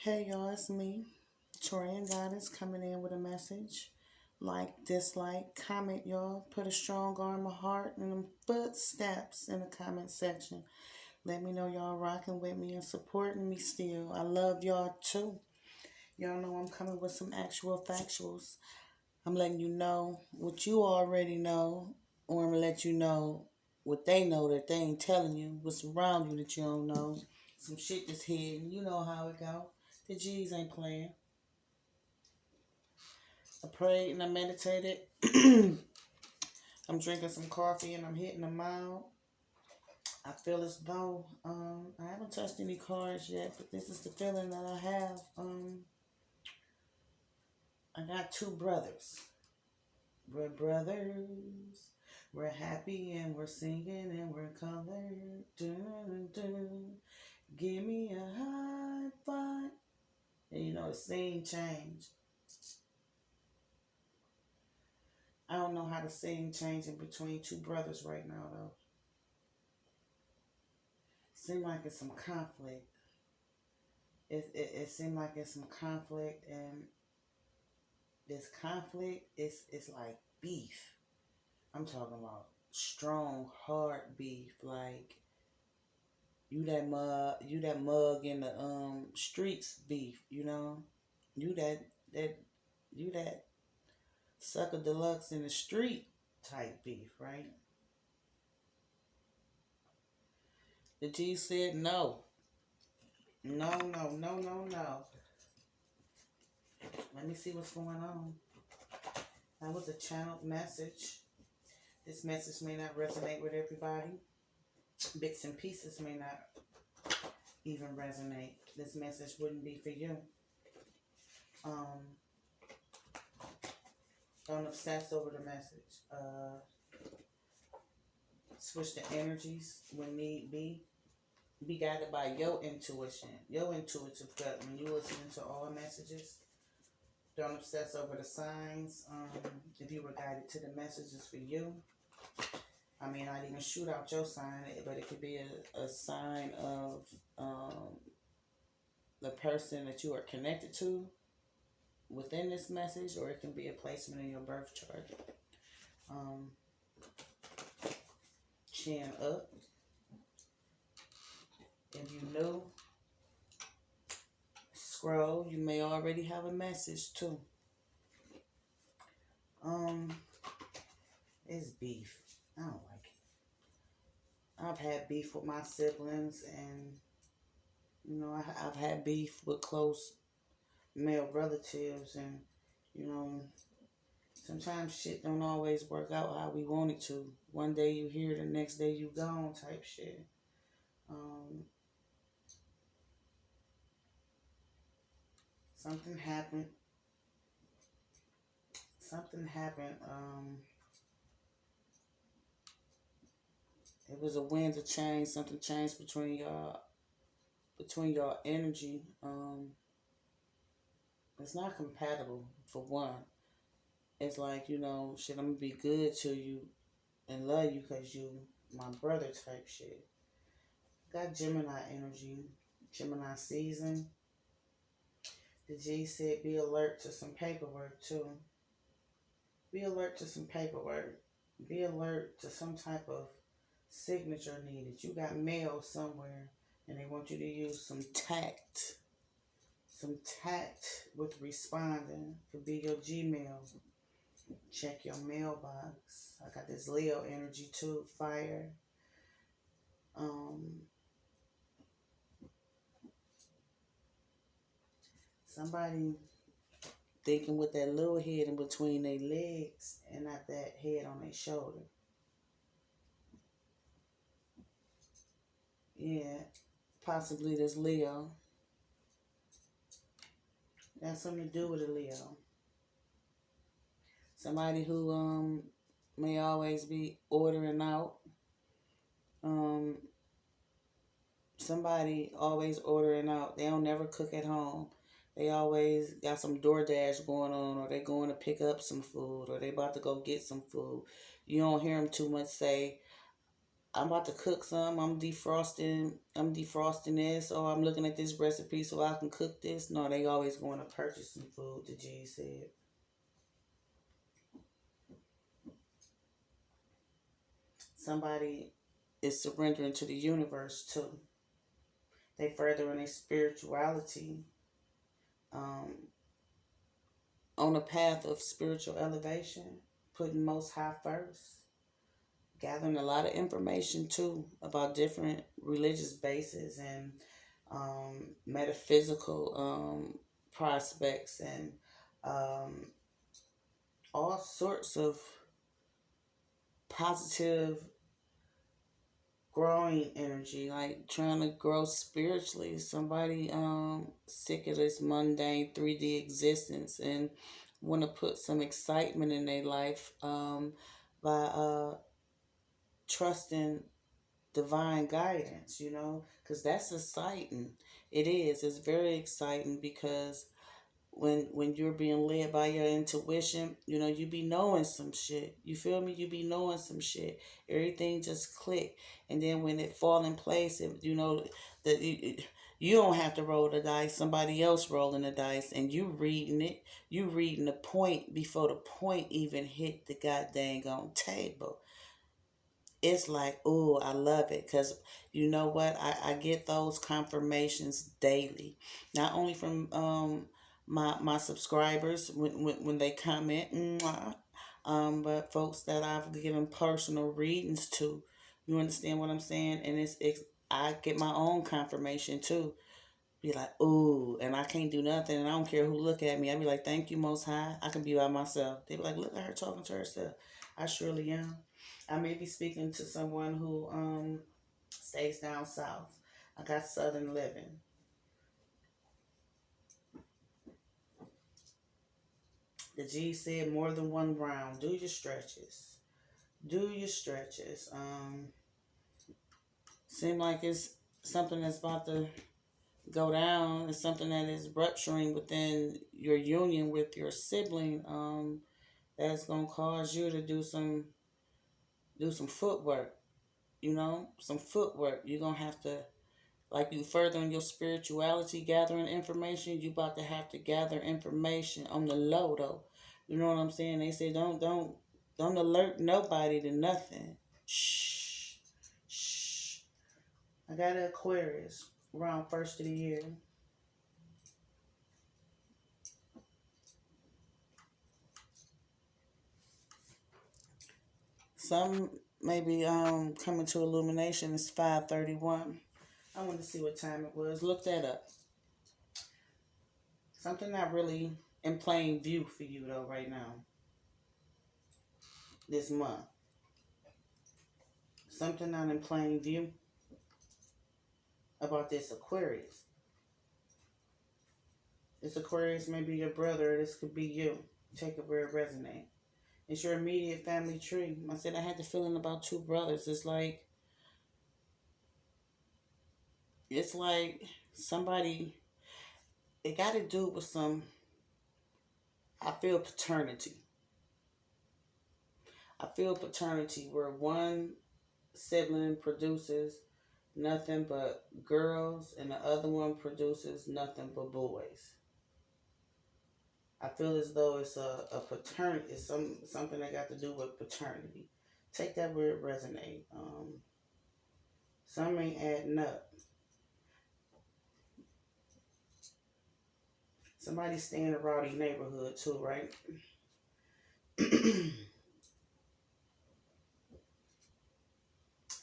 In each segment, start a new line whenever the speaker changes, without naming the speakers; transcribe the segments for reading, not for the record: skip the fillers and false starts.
Hey y'all, it's me, TaureanGoddess, coming in with a message. Like, dislike, comment, y'all. Put a strong arm, a heart, and them footsteps in the comment section. Let me know y'all rocking with me and supporting me still. I love y'all too. Y'all know I'm coming with some actual factuals. I'm letting you know what you already know, or I'm gonna let you know what they know that they ain't telling you, what's around you that you don't know. Some shit that's hidden. You know how it go. The G's ain't playing. I prayed and I meditated. I'm drinking some coffee and I'm hitting a mile. I feel as though I haven't touched any cards yet, but this is the feeling that I have. I got two brothers. We're brothers. We're happy and we're singing and we're colored. Dun, dun. Give me a high five. And you know, the scene changed. I don't know how the scene changing between two brothers right now, though. Seems like it's some conflict. It seemed like it's some conflict, and this conflict is like beef. I'm talking about strong, hard beef. Like you that mug in the streets beef. You know, you that you that sucker deluxe in the street type beef, right? The G said no. No, no, no, no, no. Let me see what's going on. That was a channeled message. This message may not resonate with everybody. Bits and pieces may not even resonate. This message wouldn't be for you. Don't obsess over the message. Switch the energies when need be. Be guided by your intuition, your intuitive gut when you listen to all messages. Don't obsess over the signs. If you were guided to the messages for you, I mean, I'd even shoot out your sign, but it could be a sign of the person that you are connected to within this message, or it can be a placement in your birth chart. Chin up. If you know, scroll. You may already have a message too. It's beef. I don't like it. I've had beef with my siblings, and you know, I've had beef with close male relatives, and you know, sometimes shit don't always work out how we want it to. One day you here, the next day you gone type shit. Something happened. Something happened. It was a wind of change. Something changed between y'all energy. It's not compatible for one. It's like, you know, shit, I'm gonna be good to you and love you because you my brother type shit. Got Gemini energy, Gemini season. The G said be alert to some paperwork too. Be alert to some paperwork. Be alert to some type of signature needed. You got mail somewhere and they want you to use some tact. Some tact with responding. Could be your Gmail. Check your mailbox. I got this Leo energy too. Fire. Somebody thinking with that little head in between their legs and not that head on their shoulder. Yeah, possibly this Leo. Got something to do with a Leo. Somebody who may always be ordering out. Somebody always ordering out. They don't never cook at home. They always got some DoorDash going on, or they going to pick up some food, or they about to go get some food. You don't hear them too much say, I'm about to cook some. I'm defrosting. I'm defrosting this, or I'm looking at this recipe so I can cook this. No, they always going to purchase some food. The G said. Somebody is surrendering to the universe too. They further in their spirituality, um, on a path of spiritual elevation, putting Most High first, gathering a lot of information too about different religious bases and metaphysical prospects and um, all sorts of positive growing energy, like trying to grow spiritually. Somebody sick of this mundane 3D existence and want to put some excitement in their life by trusting divine guidance, you know, because that's exciting. It is. It's very exciting because when you're being led by your intuition, you know, you be knowing some shit. You feel me? You be knowing some shit. Everything just click, and then when it fall in place, you know that you don't have to roll the dice. Somebody else rolling the dice, and you reading it. You reading the point before the point even hit the goddamn on table. It's like, oh, I love it because you know what? I get those confirmations daily, not only from my subscribers when they comment, mwah, but folks that I've given personal readings to. You understand what I'm saying? And it's I get my own confirmation too. Be like, ooh, and I can't do nothing, and I don't care who look at me. I be like, thank you, Most High. I can be by myself. They be like, look at her talking to herself. I surely am. I may be speaking to someone who stays down south. I got Southern living. The G said more than one round. Do your stretches. Do your stretches. Seem like it's something that's about to go down. It's something that is rupturing within your union with your sibling. That's gonna cause you to do some footwork. You know, some footwork. You're gonna have to, like, you furthering your spirituality, gathering information. You about to have to gather information on the low though. You know what I'm saying? They say don't alert nobody to nothing. Shh, shh. I got an Aquarius around first of the year. Some maybe coming to illumination is 5:31. I want to see what time it was. Look that up. Something not really in plain view for you though right now. This month. Something not in plain view about this Aquarius. This Aquarius may be your brother. This could be you. Take it where it resonates. It's your immediate family tree. I said I had the feeling about two brothers. It's like somebody. It got to do with some. I feel paternity. I feel paternity where one sibling produces nothing but girls and the other one produces nothing but boys. I feel as though it's a paternity. It's something that got to do with paternity. Take that where it resonates. Some ain't adding up. Somebody stay in a rowdy neighborhood too, right?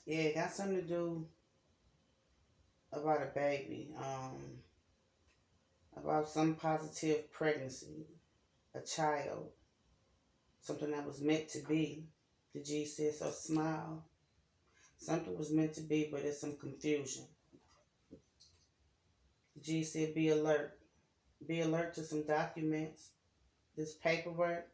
Yeah, it got something to do about a baby. About some positive pregnancy, a child, something that was meant to be. The G says, so smile. Something was meant to be, but it's some confusion. The G said, be alert. Be alert to some documents, this paperwork.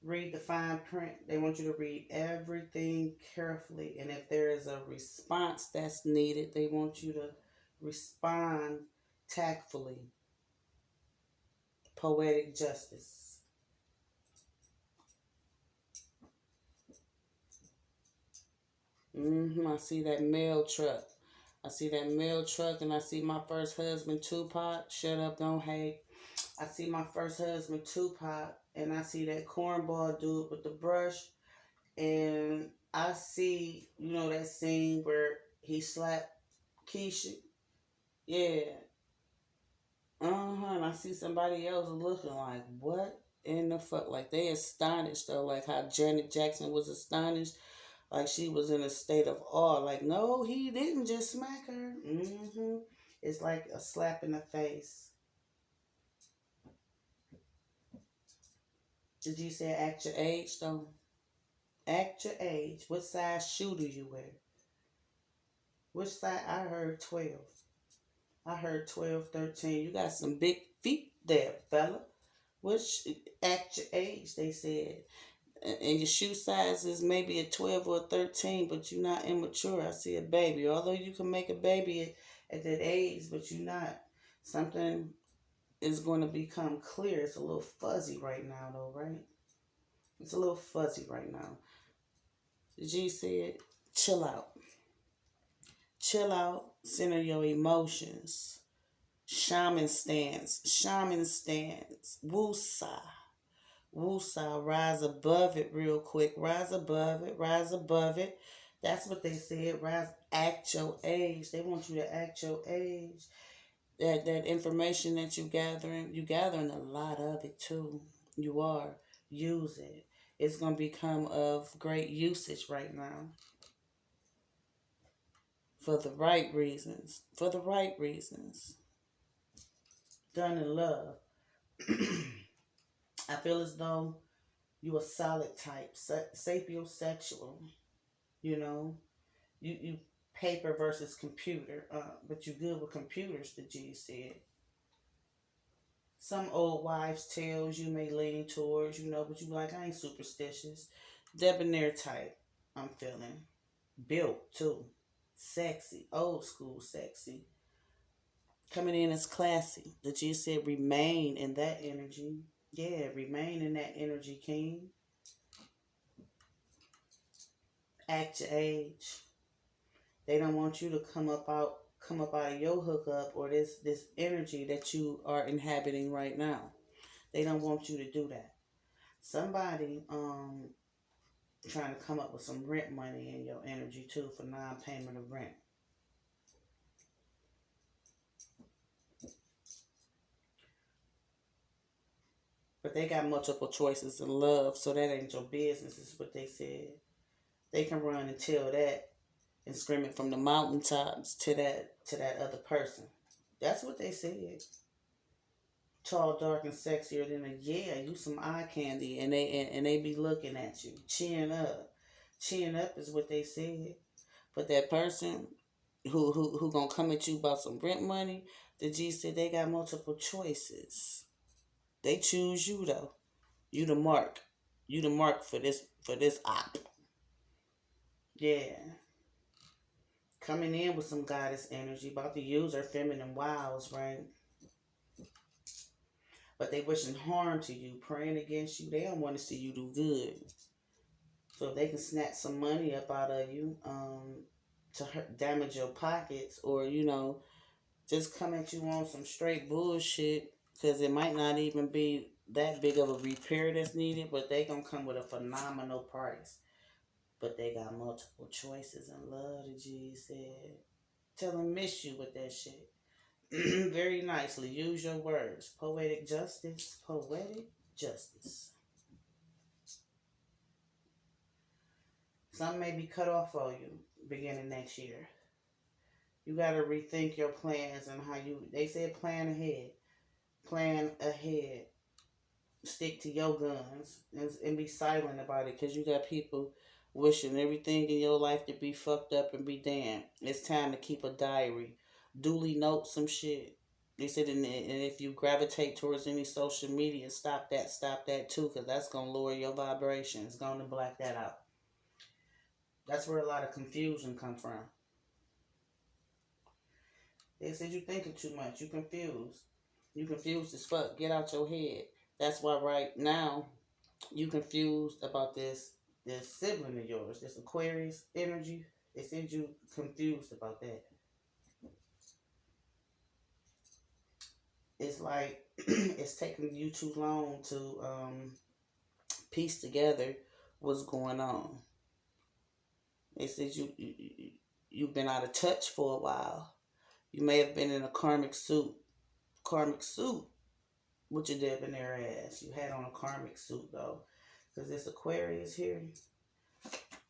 Read the fine print. They want you to read everything carefully. And if there is a response that's needed, they want you to respond tactfully. Poetic justice. I see that mail truck. I see that mail truck, and I see my first husband, Tupac. Shut up, don't hate. I see my first husband, Tupac, and I see that cornball dude with the brush. And I see, that scene where he slapped Keisha. Yeah. And I see somebody else looking like, what in the fuck? Like, they astonished, though. Like how Janet Jackson was astonished. Like, she was in a state of awe. Like, no, he didn't just smack her. It's like a slap in the face. Did you say act your age, though? Act your age. What size shoe do you wear? Which size? I heard 12. I heard 12, 13. You got some big feet there, fella. Which act your age, they said. And your shoe size is maybe a 12 or a 13, but you're not immature. I see a baby. Although you can make a baby at that age, but you're not. Something is going to become clear. It's a little fuzzy right now, though, right? It's a little fuzzy right now. The G said, chill out. Chill out. Center your emotions. Shaman stance. Shaman stance. Woosah. Woosah. Rise above it real quick. Rise above it. Rise above it. That's what they said. Rise. Act your age. They want you to act your age. That information that you're gathering a lot of it too. You are. Use it. It's going to become of great usage right now. For the right reasons. For the right reasons. Done in love. I feel as though you a solid type. Sapiosexual. You paper versus computer. But you good with computers, the G said. Some old wives' tales you may lean towards, but you like, I ain't superstitious. Debonair type, I'm feeling. Built, too. Sexy. Old school sexy. Coming in as classy. The G said remain in that energy. Yeah, remain in that energy, King. Act your age. They don't want you to come up out of your hookup or this energy that you are inhabiting right now. They don't want you to do that. Somebody trying to come up with some rent money in your energy too for non-payment of rent. But they got multiple choices in love, so that ain't your business, is what they said. They can run and tell that and scream it from the mountaintops to that other person. That's what they said. Tall, dark, and sexier than you some eye candy, and they be looking at you. Chin up. Chin up is what they said. But that person who gonna come at you about some rent money, the G said they got multiple choices. They choose you though. You the mark. You the mark for this op. Yeah. Coming in with some goddess energy, about to use her feminine wiles, right? But they wishing harm to you, praying against you. They don't want to see you do good. So if they can snatch some money up out of you, to damage your pockets, or just come at you on some straight bullshit, because it might not even be that big of a repair that's needed, but they gonna come with a phenomenal price. But they got multiple choices in love, the G said. Tell them miss you with that shit. Very nicely. Use your words. Poetic justice. Poetic justice. Some may be cut off for you beginning next year. You got to rethink your plans and how they said plan ahead. Plan ahead. Stick to your guns and be silent about it, because you got people wishing everything in your life to be fucked up and be damned. It's time to keep a diary. Duly note some shit. They said, and if you gravitate towards any social media, stop that too, because that's going to lower your vibration. It's going to black that out. That's where a lot of confusion come from. They said you thinking too much. You confused. You confused as fuck. Get out your head. That's why right now you confused about this sibling of yours, this Aquarius energy. They said you confused about that. It's like it's taking you too long to piece together what's going on. They said you've been out of touch for a while. You may have been in a karmic suit. Karmic suit with your debonair ass. You had on a karmic suit though. Because this Aquarius here.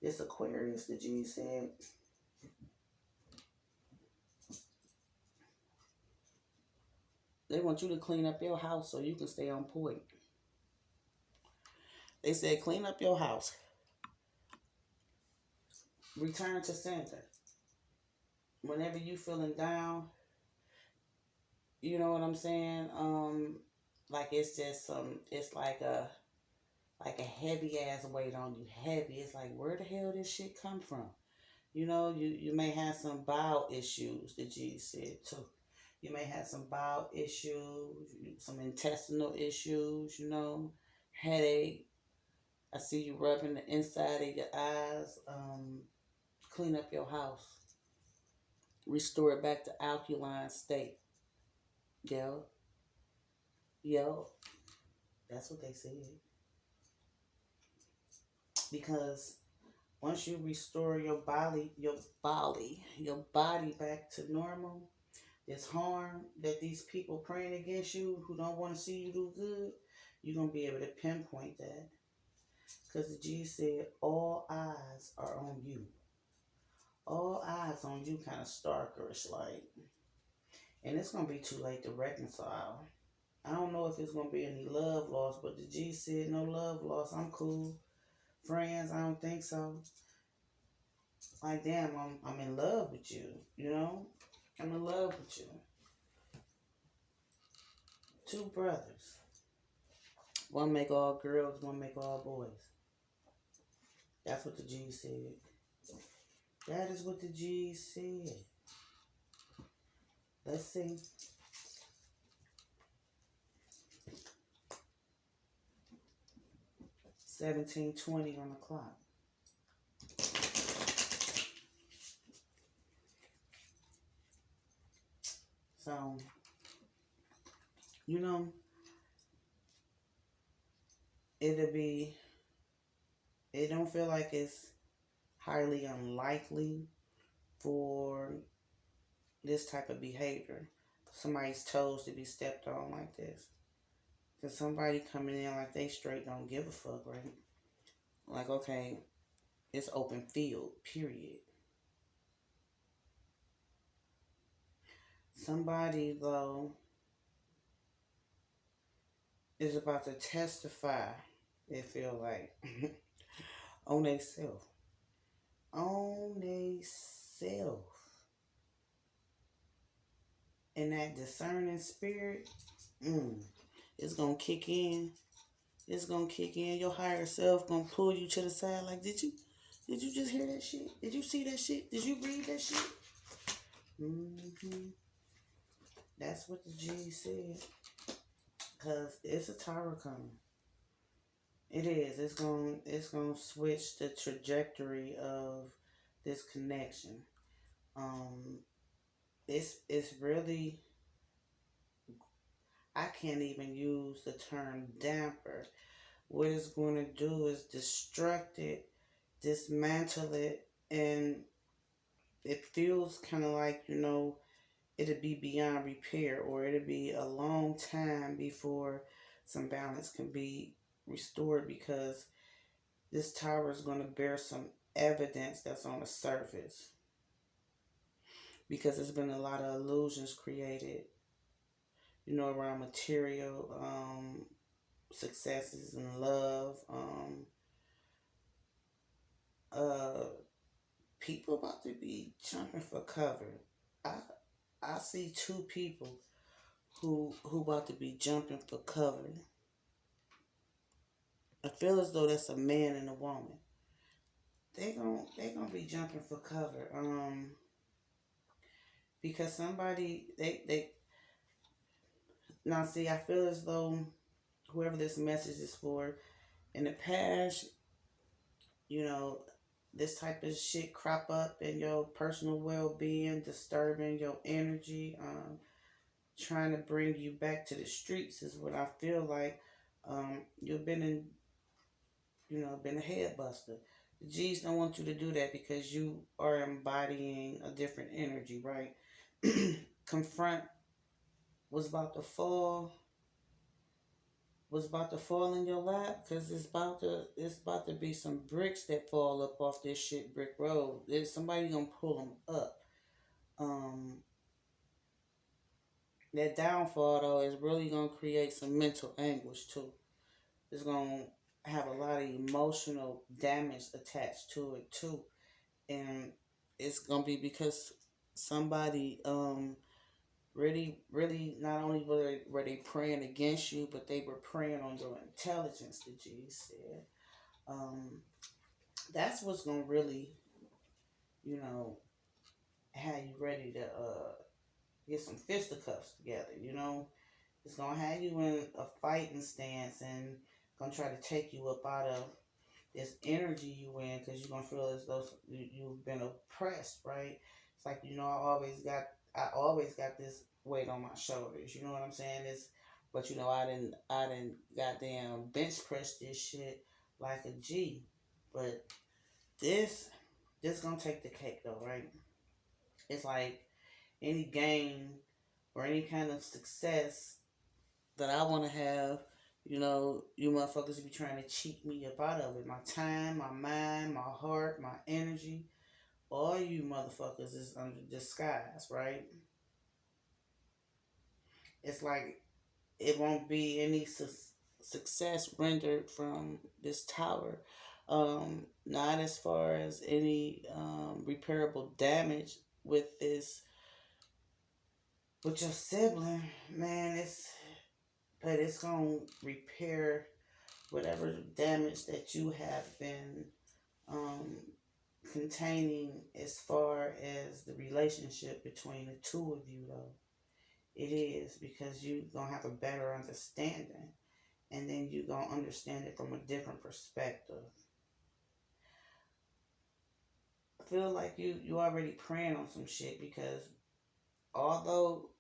This Aquarius that you said. They want you to clean up your house so you can stay on point. They said clean up your house. Return to center. Whenever you feeling down, you know what I'm saying? Like it's just it's like a heavy ass weight on you. Heavy. It's like, where the hell this shit come from? You know, you may have some bowel issues, the G said too. You may have some bowel issues, some intestinal issues, you know, headache. I see you rubbing the inside of your eyes. Clean up your house. Restore it back to alkaline state. Yo. That's what they said. Because once you restore your body back to normal, this harm that these people praying against you who don't want to see you do good, you're going to be able to pinpoint that. Because the G said, all eyes are on you. All eyes on you kind of starkerish like. And it's going to be too late to reconcile. I don't know if it's going to be any love loss, but the G said no love loss. I'm cool. Friends, I don't think so. Like, damn, I'm in love with you, you know? I'm in love with you. Two brothers. One make all girls, one make all boys. That's what the G said. That is what the G said. Let's see. $17:20 on the clock. So, you know, it don't feel like it's highly unlikely for this type of behavior. Somebody's toes to be stepped on like this. Because somebody coming in like they straight don't give a fuck, right? Like, okay, it's open field, period. Somebody, though, is about to testify, it feel like, on they self. On they self. And that discerning spirit, it's going to kick in. It's going to kick in. Your higher self going to pull you to the side like, did you just hear that shit? Did you see that shit? Did you read that shit? That's what the G said. Because it's a tower coming. It is. It's going to switch the trajectory of this connection. It's really, I can't even use the term damper. What it's going to do is destruct it, dismantle it, and it feels kind of like, you know, it'll be beyond repair, or it'll be a long time before some balance can be restored, because this tower is going to bear some evidence that's on the surface. Because there's been a lot of illusions created, you know, around material successes and love. People about to be jumping for cover. I see two people who about to be jumping for cover. I feel as though that's a man and a woman. They gonna be jumping for cover. Because somebody they now see, I feel as though whoever this message is for, in the past, you know, this type of shit crop up in your personal well-being, disturbing your energy, trying to bring you back to the streets is what I feel like. You've been in, been a head buster. The G's don't want you to do that because you are embodying a different energy, right? Confront what's about to fall, in your lap, because it's about to be some bricks that fall up off this ShitBrick Road. There's somebody gonna pull them up. Um, that downfall though is really gonna create some mental anguish too. It's gonna have a lot of emotional damage attached to it too, and it's gonna be because somebody really, really, not only were they praying against you, but they were preying on your intelligence, the G said. That's what's gonna really, you know, have you ready to get some fisticuffs together. It's gonna have you in a fighting stance and gonna try to take you up out of this energy you in, because you're gonna feel as though you've been oppressed, right? It's like, I always got this weight on my shoulders. You know what I'm saying? But I didn't goddamn bench press this shit like a G. But this gonna take the cake though, right? It's like any gain or any kind of success that I want to have, you motherfuckers be trying to cheat me up out of it. My time, my mind, my heart, my energy. All you motherfuckers is under disguise, right? It's like it won't be any success rendered from this tower. Not as far as any repairable damage with this, with your sibling, man. But it's gonna repair whatever damage that you have been um, containing as far as the relationship between the two of you, though. It is, because you gonna have a better understanding, and then you gonna understand it from a different perspective. I feel like you already praying on some shit, because although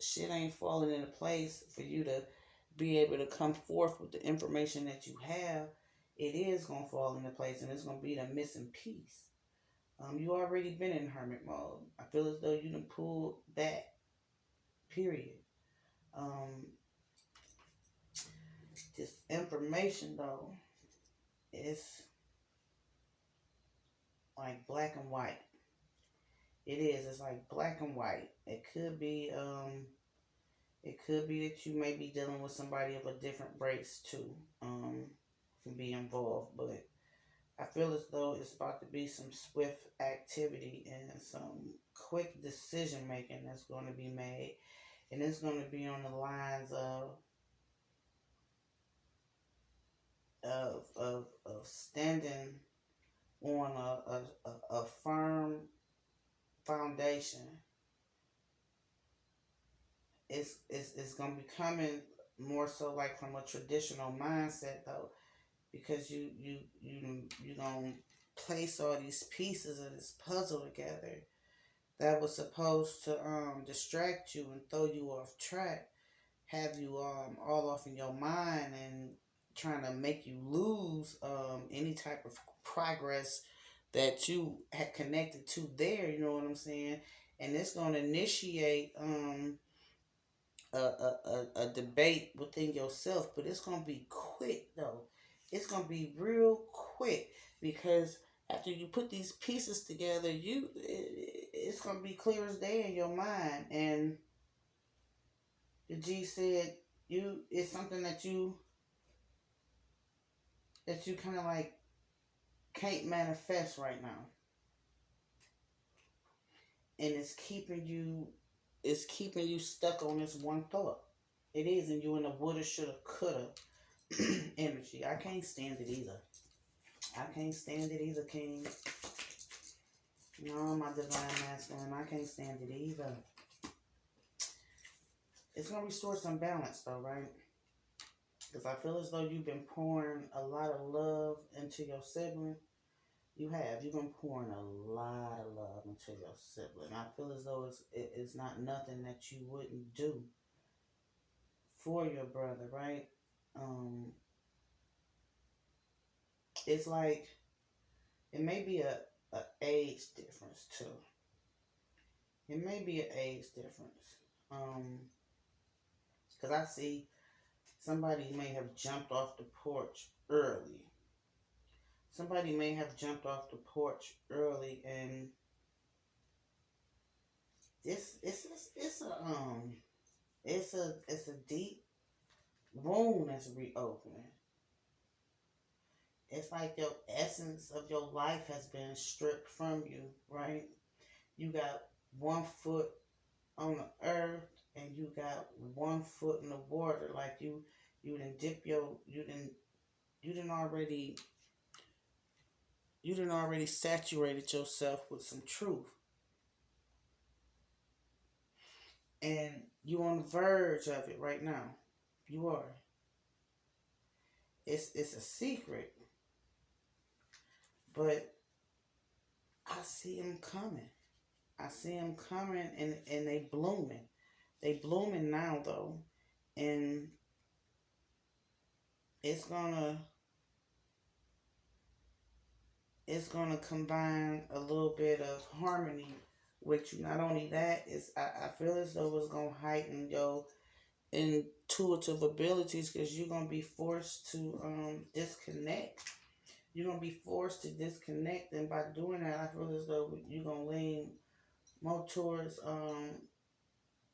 shit ain't falling into place for you to be able to come forth with the information that you have, it is gonna fall into place, and it's gonna be the missing piece. You already been in hermit mode. I feel as though you done pulled back. Period. Um, this information though is like black and white. It is. It's like black and white. It could be that you may be dealing with somebody of a different race too. Can be involved, but I feel as though it's about to be some swift activity and some quick decision making that's going to be made, and it's going to be on the lines of standing on a firm foundation. It's gonna be coming more so like from a traditional mindset though, because you gonna place all these pieces of this puzzle together that was supposed to distract you and throw you off track, have you all off in your mind, and trying to make you lose any type of progress that you had connected to there. You know what I'm saying? And it's gonna initiate a debate within yourself, but it's gonna be quick though. It's gonna be real quick, because after you put these pieces together, it's gonna be clear as day in your mind. And the G said it's something that you kind of like can't manifest right now, and it's keeping you stuck on this one thought. It is, and you in the woulda, shoulda, coulda energy. I can't stand it either. I can't stand it either, King. No, my divine masculine, I can't stand it either. It's gonna restore some balance though, right? Because I feel as though you've been pouring a lot of love into your sibling, You have. You've been pouring a lot of love into your sibling. I feel as though it's not nothing that you wouldn't do for your brother, right? Um, it's like it may be a age difference too. It may be an age difference. Because I see somebody may have jumped off the porch early. Somebody may have jumped off the porch early, and it's a deep wound that's reopening. It's like your essence of your life has been stripped from you, right? You got one foot on the earth and you got one foot in the water. Like you didn't dip your you didn't already saturated yourself with some truth. And you on the verge of it right now. You are. It's a secret. But I see him coming. I see him coming, and they blooming. They blooming now though. And it's gonna combine a little bit of harmony with you. Not only that, I feel as though it's gonna heighten your intuitive abilities, because you're gonna be forced to disconnect. You're gonna be forced to disconnect, and by doing that, I feel as though you're gonna lean more towards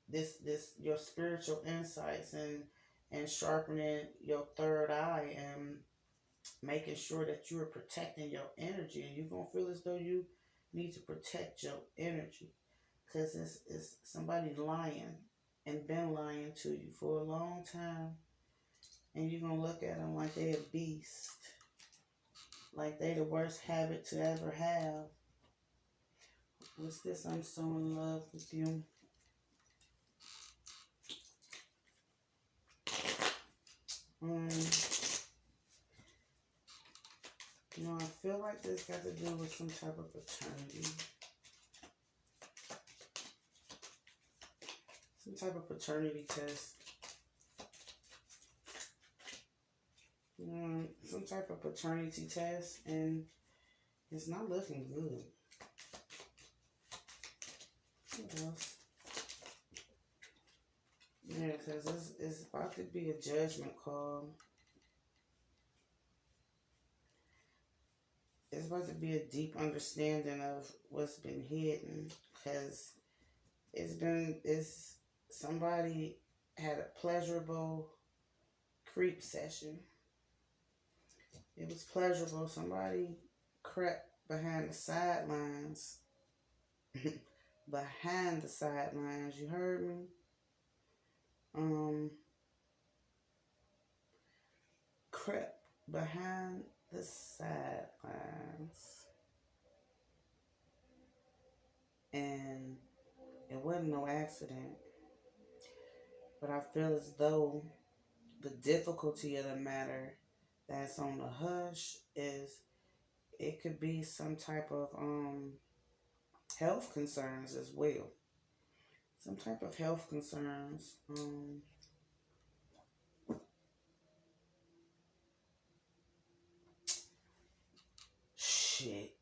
this your spiritual insights, and sharpening your third eye, and making sure that you are protecting your energy. And you're gonna feel as though you need to protect your energy, because it's somebody lying and been lying to you for a long time, and you're gonna look at them like they a beast, like they the worst habit to ever have. What's this? I'm so in love with you. I feel like this got to do with some type of paternity. Some type of paternity test. Some type of paternity test, and it's not looking good. What else? Yeah, because it's about to be a judgment call. It's about to be a deep understanding of what's been hidden, because it's somebody had a pleasurable creep session. It was pleasurable. Somebody crept behind the sidelines. Behind the sidelines, you heard me? Crept behind the sidelines. And it wasn't no accident. But I feel as though the difficulty of the matter that's on the hush is it could be some type of health concerns as well. Some type of health concerns. Shit.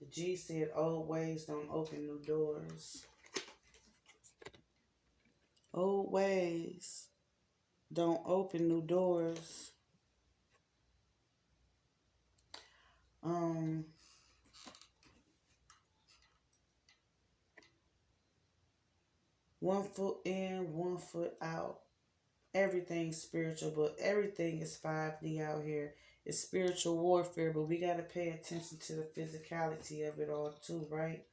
The G said old ways don't open new doors. Old ways don't open new doors. One foot in, one foot out. Everything's spiritual, but everything is 5D out here. It's spiritual warfare, but we got to pay attention to the physicality of it all too, right?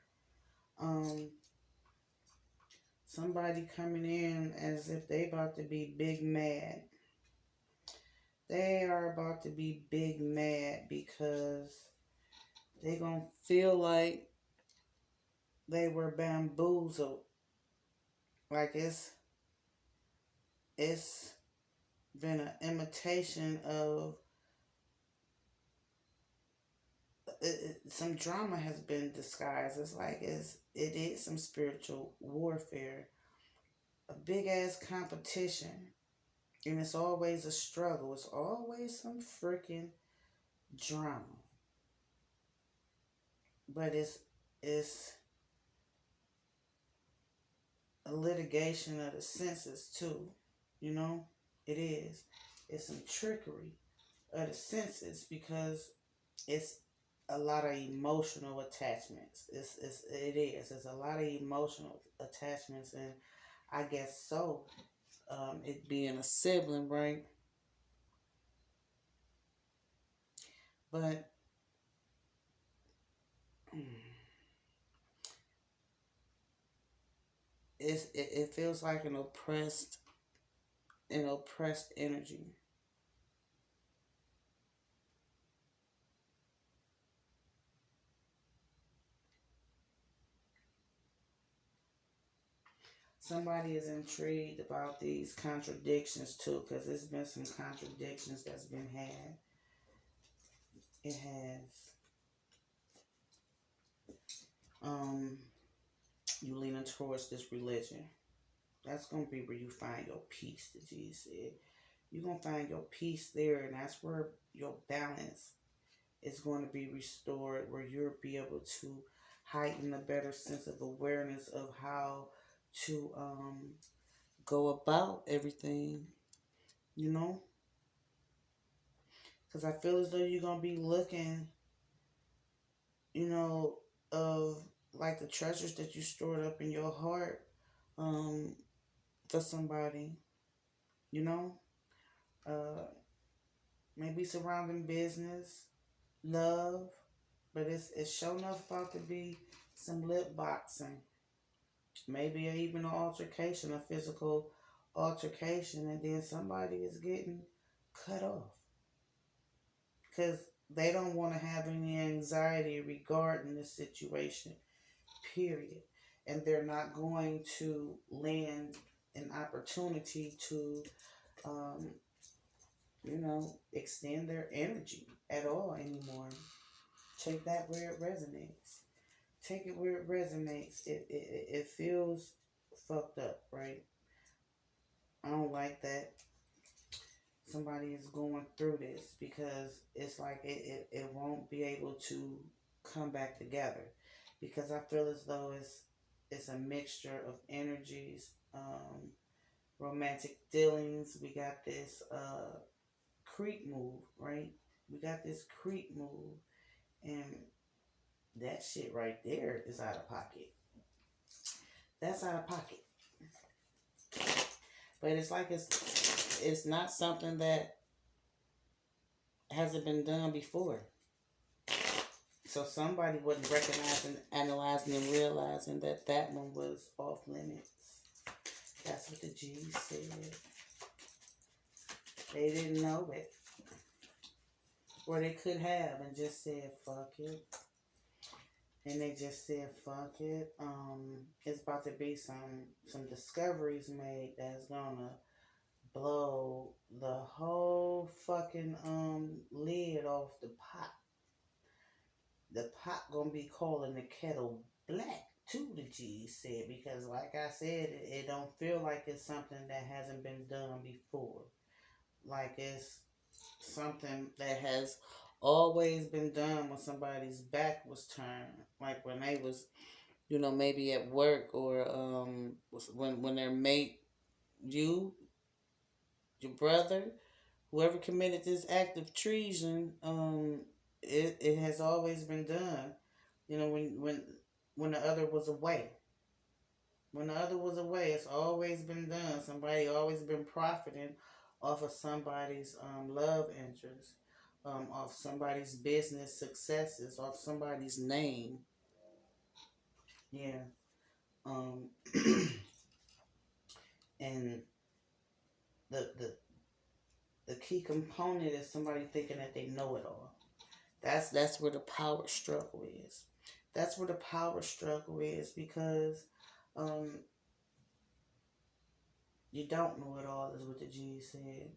Somebody coming in as if they about to be big mad. They are about to be big mad because they gonna feel like they were bamboozled. Like it's been an imitation of some drama has been disguised. It's like it is some spiritual warfare, a big ass competition, and it's always a struggle. It's always some freaking drama, but it's a litigation of the senses too. You know, it is. It's some trickery of the senses because it's a lot of emotional attachments. It's a lot of emotional attachments, and I guess so. It being a sibling, right? But it feels like an oppressed energy. Somebody is intrigued about these contradictions too, because there's been some contradictions that's been had. It has. Um, you leaning towards this religion. That's gonna be where you find your peace. The G said you're gonna find your peace there, and that's where your balance is going to be restored, where you'll be able to heighten a better sense of awareness of how to go about everything, you know? Because I feel as though you're going to be looking, you know, of like the treasures that you stored up in your heart um, for somebody, you know? Uh, Maybe surrounding business, love, but it's sure enough about to be some lip boxing, maybe even an altercation, a physical altercation, and then somebody is getting cut off because they don't want to have any anxiety regarding the situation, period. And they're not going to land an opportunity to, um, extend their energy at all anymore. Take that where it resonates. Take it where it resonates. It feels fucked up, right? I don't like that somebody is going through this because it's like it won't be able to come back together because I feel as though it's a mixture of energies, romantic dealings. We got this creep move, right? We got this creep move, and that shit right there is out of pocket. That's out of pocket. But it's like it's not something that hasn't been done before. So somebody wasn't recognizing, analyzing, and realizing that that one was off limits. That's what the G said. They didn't know it. Or they could have and just said, fuck it. And they just said, fuck it. It's about to be some discoveries made that's gonna blow the whole fucking lid off the pot. The pot gonna be calling the kettle black too, the G said, because like I said, it don't feel like it's something that hasn't been done before. Like it's something that has always been done when somebody's back was turned. Like when they was, maybe at work or when their mate, you, your brother, whoever committed this act of treason, it has always been done. When the other was away. When the other was away, it's always been done. Somebody always been profiting off of somebody's love interest, off somebody's business successes, off somebody's name. Yeah. Um, and the the the key component is somebody thinking that they know it all. That's where the power struggle is. That's where the power struggle is because um, you don't know it all, is what the G said.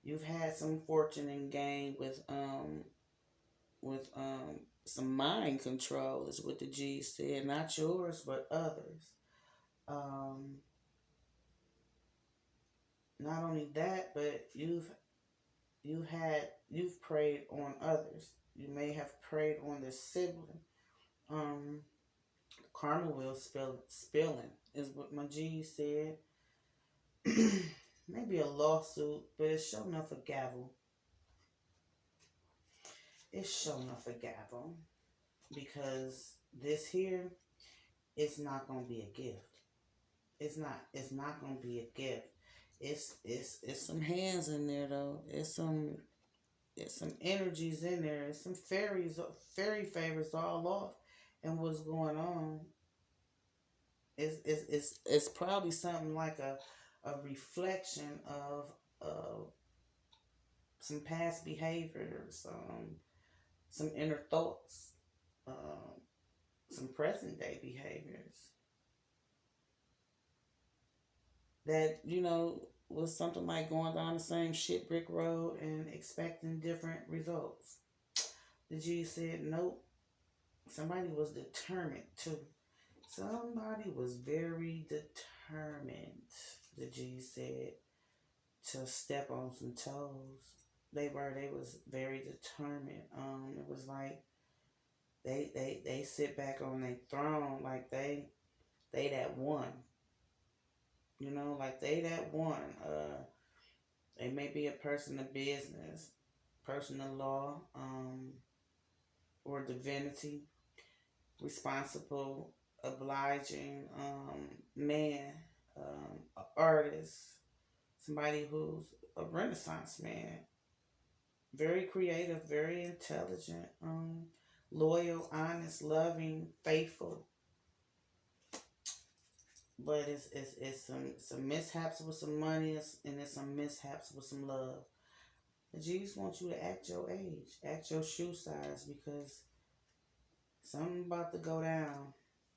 You've had some fortune and gain with some mind control is what the G said, not yours but others. Um, Not only that, but you've preyed on others. You may have preyed on the sibling. Um, Karma wheel spilling is what my G said. Maybe a lawsuit, but it's sure enough a gavel. It's sure enough a gavel because this here, it's not gonna be a gift. It's not. It's not gonna be a gift. It's some hands in there though. It's some energies in there. It's some fairy favors all off. And what's going on it's probably something like a reflection of some past behaviors, some inner thoughts, um, some present day behaviors that was something like going down the same ShitBrick Road and expecting different results. The G said nope. Somebody was determined to. Somebody was very determined, the G said, to step on some toes. They was very determined. It was like they sit back on their throne like they that one. Like they that one. They may be a person of business, person of law, or divinity, responsible, obliging, man, artist, somebody who's a Renaissance man, very creative, very intelligent, loyal, honest, loving, faithful. But it's some mishaps with some money, and it's some mishaps with some love. The G's want you to act your age, act your shoe size, because something about to go down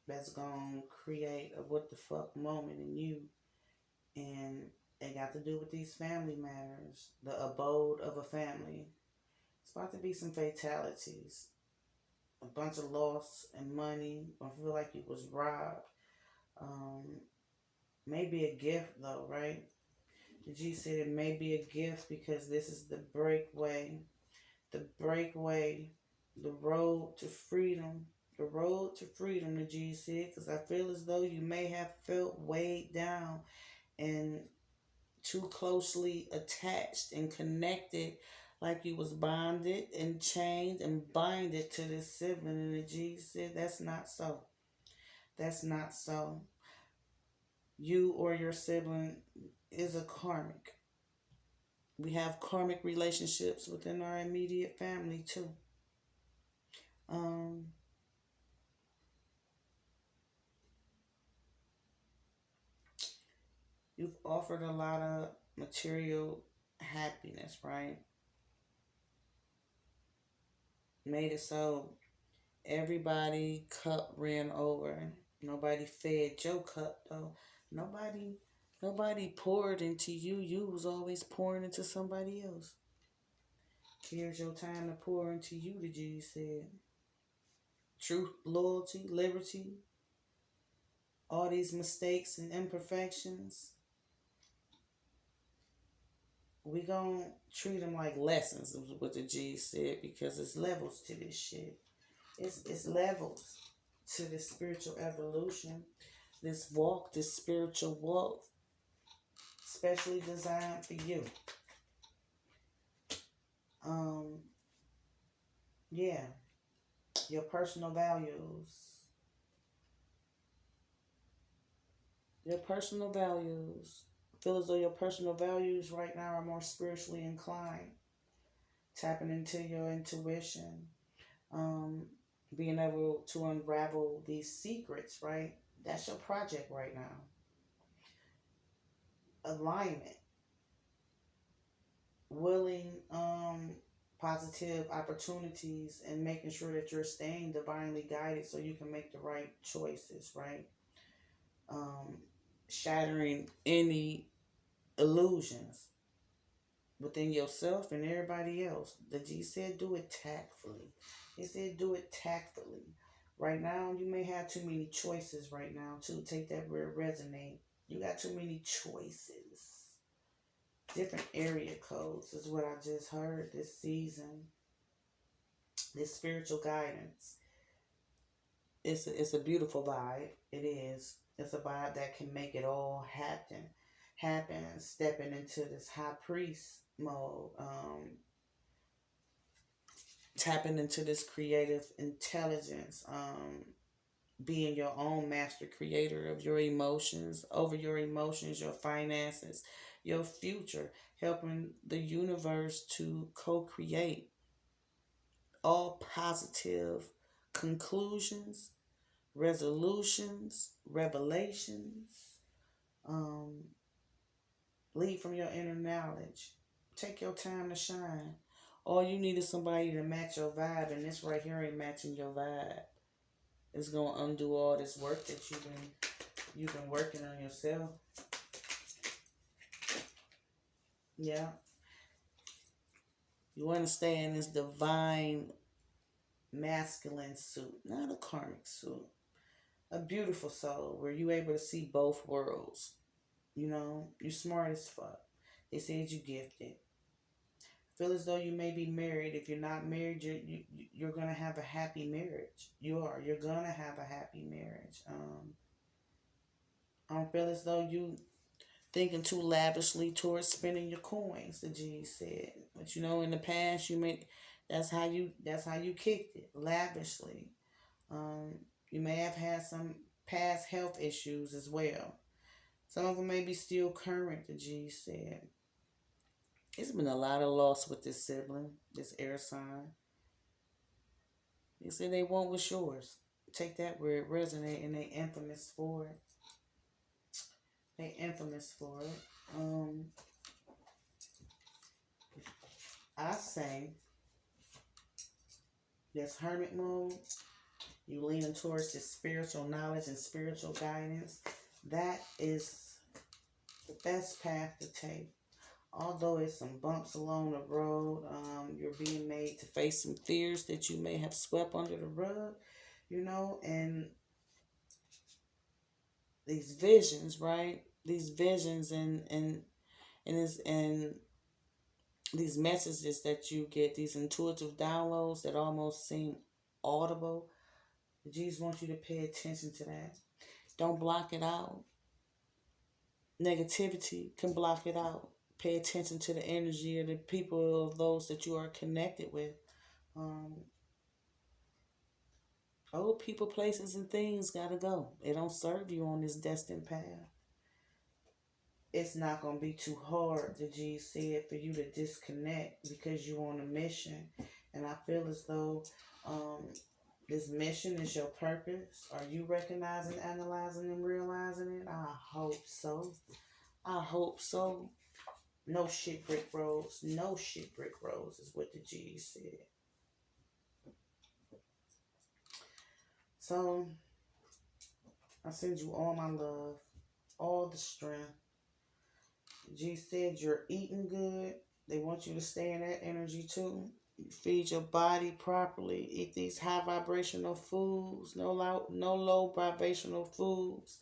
that's gonna create a what the fuck moment in you. And it got to do with these family matters, the abode of a family. It's about to be some fatalities, a bunch of loss and money. I feel like you was robbed. Um, Maybe a gift though, right? The G said it may be a gift because this is the breakaway, the road to freedom, the G said, because I feel as though you may have felt weighed down and too closely attached and connected, like you was bonded and chained and binded to this sibling. And the G said that's not so. That's not so. You or your sibling is a karmic. We have karmic relationships within our immediate family too. Um, you've offered a lot of material happiness, right? Made it so everybody cup ran over. Nobody fed your cup though. Nobody nobody poured into you. You was always pouring into somebody else. Here's your time to pour into you, the G said. Truth, loyalty, liberty, all these mistakes and imperfections, we gonna treat them like lessons, is what the G said, because it's levels to this shit. It's levels to this spiritual evolution, this walk, this spiritual walk, specially designed for you. Yeah, your personal values. Your personal values. I feel as though your personal values right now are more spiritually inclined. Tapping into your intuition. Being able to unravel these secrets, right? That's your project right now. Alignment. Willing, positive opportunities, and making sure that you're staying divinely guided so you can make the right choices, right? Shattering any illusions. within yourself and everybody else. The G said do it tactfully. It said do it tactfully. Right now, you may have too many choices right now, too. Take that word resonate. You got too many choices. Different area codes is what I just heard this season. This spiritual guidance. It's a beautiful vibe. It is. It's a vibe that can make it all happen. Stepping into this high priest mode. Tapping into this creative intelligence. Being your own master creator of your emotions, over your emotions, your finances, your future, helping the universe to co-create all positive conclusions, resolutions, revelations. Um, Lead from your inner knowledge. Take your time to shine. All you need is somebody to match your vibe, and this right here ain't matching your vibe. It's gonna undo all this work that you've been working on yourself. Yeah. You want to stay in this divine masculine suit, not a karmic suit. A beautiful soul where you able to see both worlds. You know, you smart as fuck. They said you gifted. Feel as though you may be married. If you're not married, you're gonna have a happy marriage. You're gonna have a happy marriage. I don't feel as though you thinking too lavishly towards spending your coins. The G said, but you know, in the past, that's how you kicked it lavishly. You may have had some past health issues as well. Some of them may be still current. The G said. It's been a lot of loss with this sibling, this air sign. They say they want what's yours. Take that where it resonates, and they infamous for it. They infamous for it. I say this hermit mode, you leaning towards this spiritual knowledge and spiritual guidance. That is the best path to take. Although it's some bumps along the road, you're being made to face some fears that you may have swept under the rug, you know, and these visions, right? These visions and these messages that you get, these intuitive downloads that almost seem audible. The G's want you to pay attention to that. Don't block it out. Negativity can block it out. Pay attention to the energy of the people, of those that you are connected with. Old people, places, and things gotta go. It don't serve you on this destined path. It's not gonna be too hard, the G said, for you to disconnect because you're on a mission. And I feel as though this mission is your purpose. Are you recognizing, analyzing, and realizing it? I hope so. I hope so. No ShitBrick Roads. No ShitBrick Roads is what the G said. So, I send you all my love, all the strength. G said you're eating good. They want you to stay in that energy too. You feed your body properly. Eat these high vibrational foods. No low vibrational foods.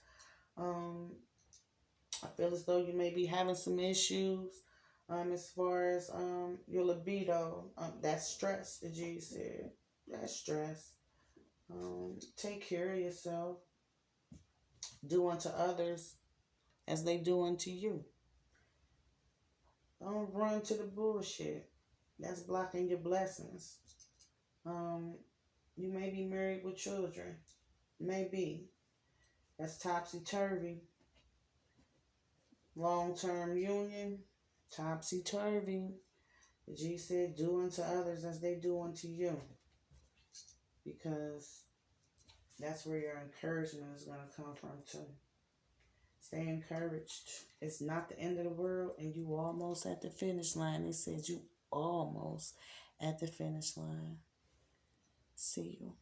I feel as though you may be having some issues as far as your libido. That's stress, the G said. That's stress. Take care of yourself. Do unto others as they do unto you. Don't run to the bullshit. That's blocking your blessings. You may be married with children. Maybe. That's topsy-turvy. Long-term union, topsy-turvy. The G said, do unto others as they do unto you. Because that's where your encouragement is going to come from too. Stay encouraged. It's not the end of the world, and you almost at the finish line. They said you almost at the finish line. See you.